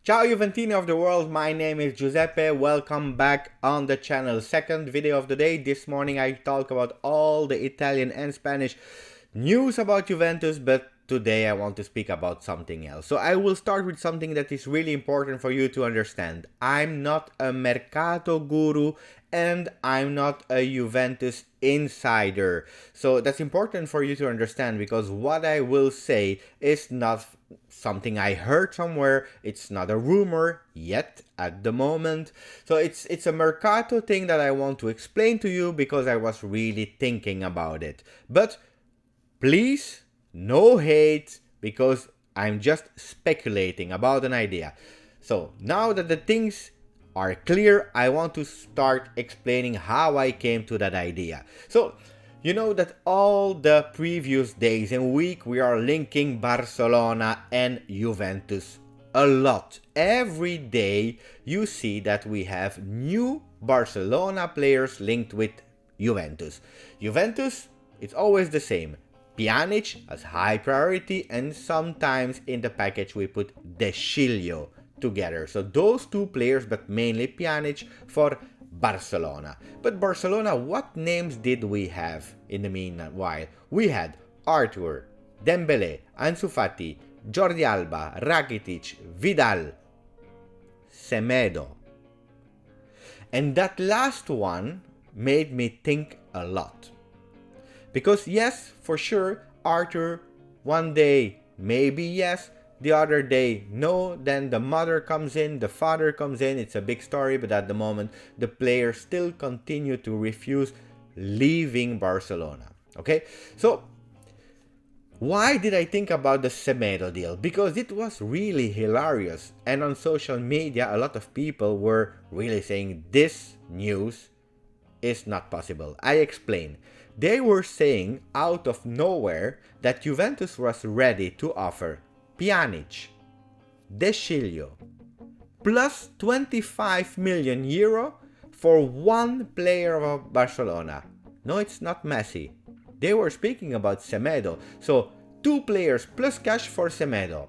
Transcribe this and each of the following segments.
Ciao Juventini of the world, my name is Giuseppe, welcome back on the channel. Second video of the day. This morning I talk about all the Italian and Spanish news about Juventus, but today I want to speak about something else. So I will start with something that is really important for you to understand. I'm not a Mercato guru and I'm not a Juventus insider. So that's important for you to understand, because what I will say is not something I heard somewhere. It's not a rumor yet at the moment. So it's a Mercato thing that I want to explain to you because I was really thinking about it. But please, no hate, because I'm just speculating about an idea. So now that the things are clear, I want to start explaining how I came to that idea. So, you know that all the previous days and week we are linking Barcelona and Juventus a lot. Every day you see that we have new Barcelona players linked with Juventus. Juventus, it's always the same. Pjanic as high priority, and sometimes in the package we put De Jong together. So those two players, but mainly Pjanic for Barcelona. But Barcelona, what names did we have in the meanwhile? We had Arthur, Dembele, Ansu Fati, Jordi Alba, Rakitic, Vidal, Semedo. And that last one made me think a lot. Because yes, for sure, Arthur, one day, maybe yes, the other day, no, then the mother comes in, the father comes in, it's a big story, but at the moment, the players still continue to refuse leaving Barcelona, okay? So, why did I think about the Semedo deal? Because it was really hilarious, and on social media, a lot of people were really saying this news is not possible. I explain. They were saying out of nowhere that Juventus was ready to offer Pjanic, De Jong, plus 25 million euro for one player of Barcelona. No, it's not Messi. They were speaking about Semedo. So, two players plus cash for Semedo.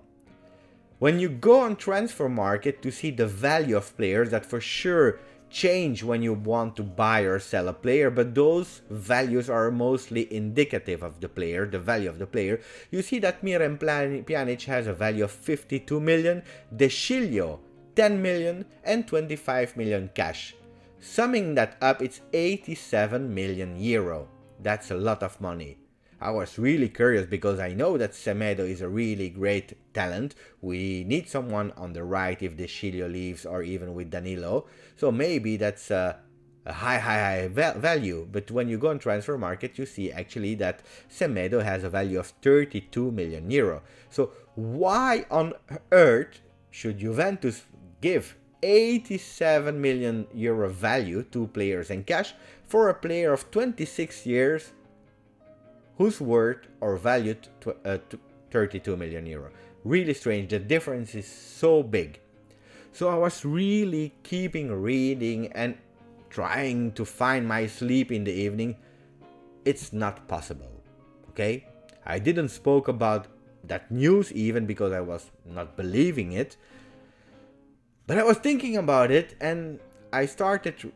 When you go on transfer market to see the value of players, that for sure change when you want to buy or sell a player, but those values are mostly indicative of the player, the value of the player. You see that Mirem Pjanic has a value of 52 million, De Jong 10 million, and 25 million cash. Summing that up, it's 87 million euro. That's a lot of money. I was really curious because I know that Semedo is a really great talent. We need someone on the right if De Jong leaves, or even with Danilo. So maybe that's a high value. But when you go on transfer market, you see actually that Semedo has a value of 32 million euro. So why on earth should Juventus give 87 million euro value to players and cash for a player of 26 years who's worth or valued to 32 million euro? Really strange. The difference is so big. So I was really keeping reading and trying to find my sleep in the evening. It's not possible. Okay? I didn't spoke about that news even because I was not believing it. But I was thinking about it, and I started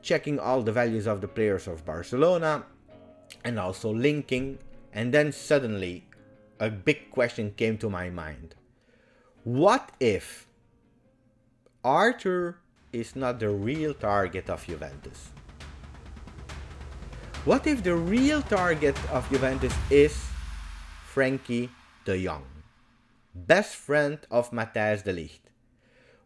checking all the values of the players of Barcelona and also linking, and then suddenly a big question came to my mind. What if Arthur is not the real target of Juventus? What if the real target of Juventus is Frenkie de Jong, best friend of Matthijs de Ligt?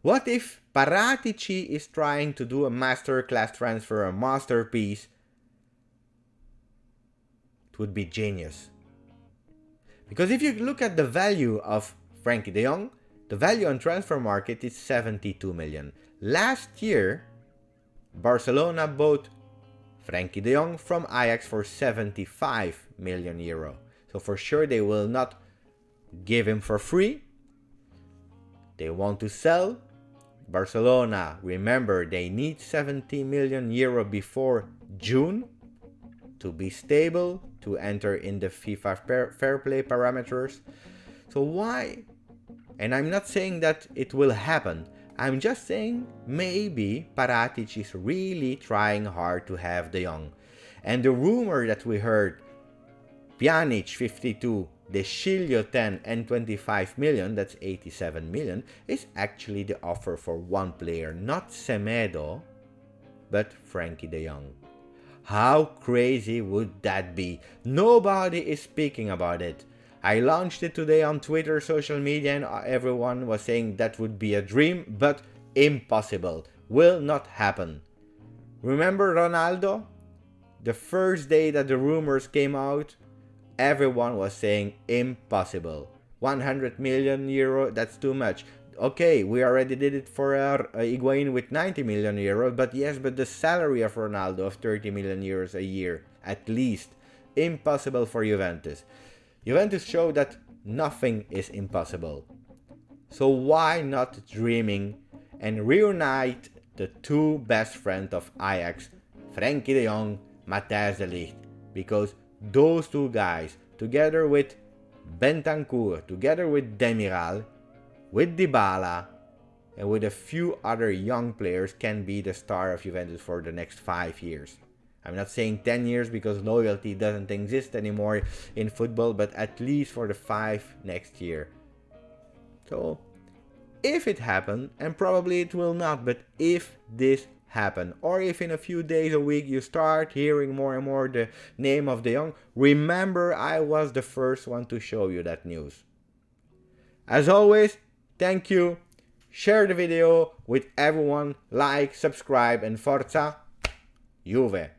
What if Paratici is trying to do a masterclass transfer, a masterpiece? It would be genius. Because if you look at the value of Frenkie de Jong, the value on transfer market is 72 million. Last year, Barcelona bought Frenkie de Jong from Ajax for 75 million euro. So for sure they will not give him for free. They want to sell. Barcelona, remember, they need 70 million euro before June to be stable, to enter in the FIFA fair play parameters. So why And I'm not saying that it will happen. I'm just saying maybe Paratici is really trying hard to have De Jong. And the rumor that we heard, Pjanic 52, De Sciglio 10 and 25 million, that's 87 million, is actually the offer for one player, not Semedo, but Frenkie de Jong. How crazy would that be? Nobody is speaking about it. I launched it today on Twitter, social media, and everyone was saying that would be a dream, but impossible. Will not happen. Remember Ronaldo? The first day that the rumors came out, everyone was saying impossible. 100 million euro, that's too much. Okay, we already did it for Higuain with 90 million euros, but yes, but the salary of Ronaldo of 30 million euros a year, at least. Impossible for Juventus. Juventus showed that nothing is impossible. So why not dreaming and reunite the two best friends of Ajax, Frenkie de Jong, Matthijs de Ligt? Because those two guys, together with Bentancur, together with Demiral, with Dybala, and with a few other young players, can be the star of Juventus for the next 5 years. I'm not saying 10 years because loyalty doesn't exist anymore in football, but at least for the 5 next year. So, if it happens, and probably it will not, but if this happen, or if in a few days, a week, you start hearing more and more the name of De Jong, remember I was the first one to show you that news. As always, thank you. Share the video with everyone, like, subscribe, and Forza Juve.